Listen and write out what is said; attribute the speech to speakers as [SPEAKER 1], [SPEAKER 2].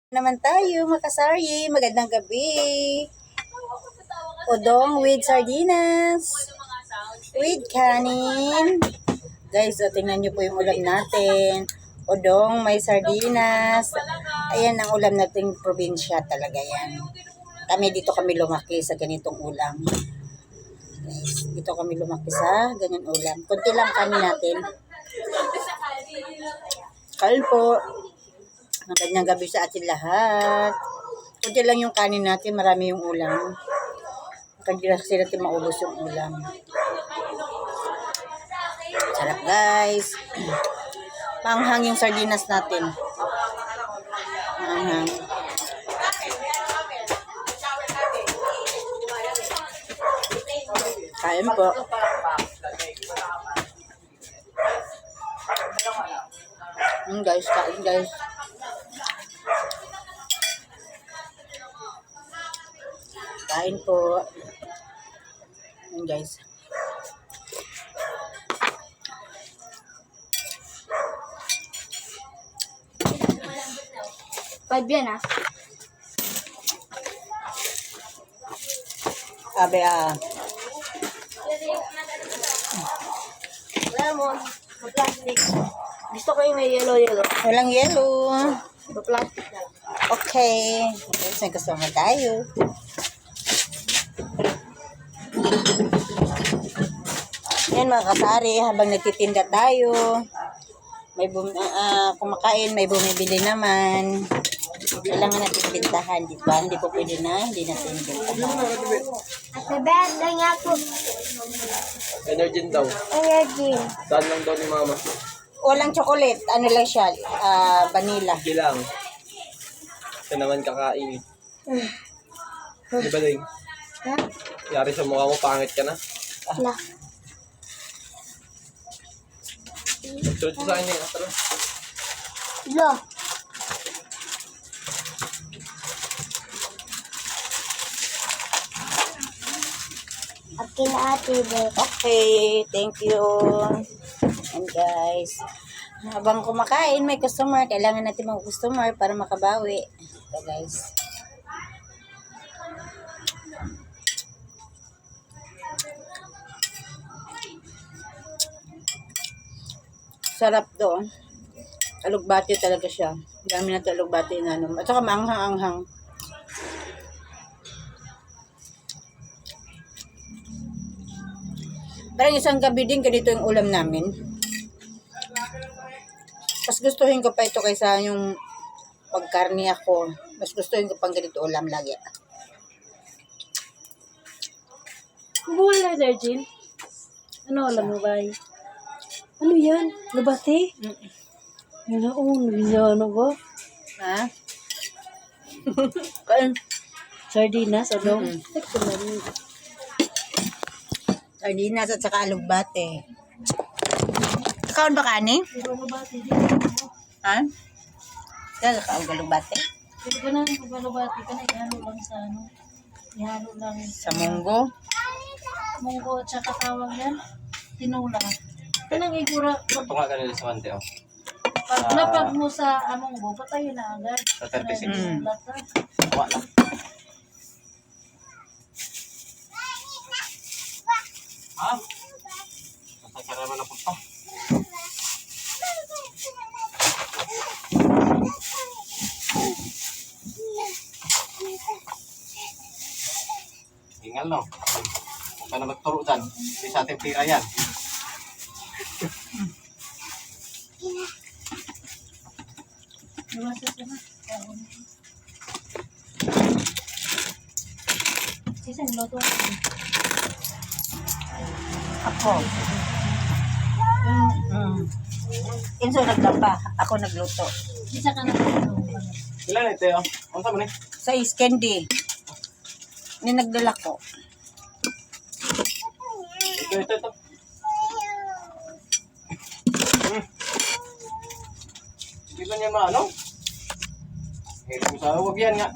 [SPEAKER 1] Naman tayo, makasari. Magandang gabi. Udong with sardinas. With kanin. Guys, tingnan nyo po yung ulam natin. Udong, may sardinas. Ayan ang ulam nating probinsya talaga yan. Dito kami lumaki sa ganitong ulam. Guys, dito kami lumaki sa ganyan ulam. Kunti lang kami natin. Kain po. Magandang gabi sa atin lahat. Kunti lang yung kanin natin, marami yung ulam. Hindi na kasi natin maubos yung ulam. Sarap guys. Maanghang yung sardinas natin. Maanghang. Kain po. Guys, kain guys. Kain po. Ayan guys.
[SPEAKER 2] Five yan ah.
[SPEAKER 1] Sabi
[SPEAKER 2] Lemon. Plastic. Gusto ko yung may yellow.
[SPEAKER 1] walang yellow.
[SPEAKER 2] Plastic na lang.
[SPEAKER 1] Okay. Guys, may kasama tayo. Yan mga kasari, habang nagtitinda tayo, may kumakain, may bumibili naman. Kailangan natin bintahan, di ba? Hindi po pwede na, hindi natin bintahan.
[SPEAKER 2] Ate Ben, nga po.
[SPEAKER 3] Energy daw.
[SPEAKER 2] Energy.
[SPEAKER 3] Saan lang daw ni mama?
[SPEAKER 1] Walang chocolate, ano lang siya, vanilla.
[SPEAKER 3] Hindi lang. Ito naman kakain. Di ba din?
[SPEAKER 2] Ha?
[SPEAKER 3] Yari sa mukha mo, pangit ka na.
[SPEAKER 2] Wala.
[SPEAKER 3] Sunod ko sa kanya. Tara.
[SPEAKER 2] Lo. Akin na ate Ben.
[SPEAKER 1] Okay, thank you. And guys, habang kumakain, may customer. Kailangan natin mga customer para makabawi. Ito guys. Sarap to. Alugbati talaga siya. Dami na ito alugbati na ano. At saka maanghang-anghang. Parang isang gabi din ganito yung ulam namin. Mas gustuhin ko pa ito kaysa yung pagkarni ako. Mas gustuhin ko pang ganito ulam lagi.
[SPEAKER 2] Bula, Virgin. Ano alam mo ba? Ano yan? Lubati? Ano ba?
[SPEAKER 1] Ha? Kain.
[SPEAKER 2] Sardinas, ano?
[SPEAKER 1] Sardinas at saka alugbate. Kaon ba kani? Ha? Kaya kaon ba alugbate?
[SPEAKER 2] Pwede ko na, lubati ka na, ihalo lang sa ano. Ihalo lang
[SPEAKER 1] Sa munggo?
[SPEAKER 2] munggo at saka tawag yan. Tinula. Kanang igura.
[SPEAKER 3] Ito nga kanila sa mante, oh.
[SPEAKER 2] Pag napag mo sa munggo, patayin na agad.
[SPEAKER 3] Sa 36.
[SPEAKER 2] Tinula ka.
[SPEAKER 3] Wala. Ha? Masakara naman na punta. Ingal no. Huwag ka na magturo dyan. Hindi sa ating tira yan.
[SPEAKER 2] Iwasan ka na. Isang loto.
[SPEAKER 1] Ako. Inso naglaba. Ako nagluto.
[SPEAKER 2] Isa ka na.
[SPEAKER 3] Ilan ito yun? Ano sa mani?
[SPEAKER 1] Sa candy. Ni nagdala ko.
[SPEAKER 3] Ito. Hindi ba niya maano? Hilig mo sa huwag yan nga.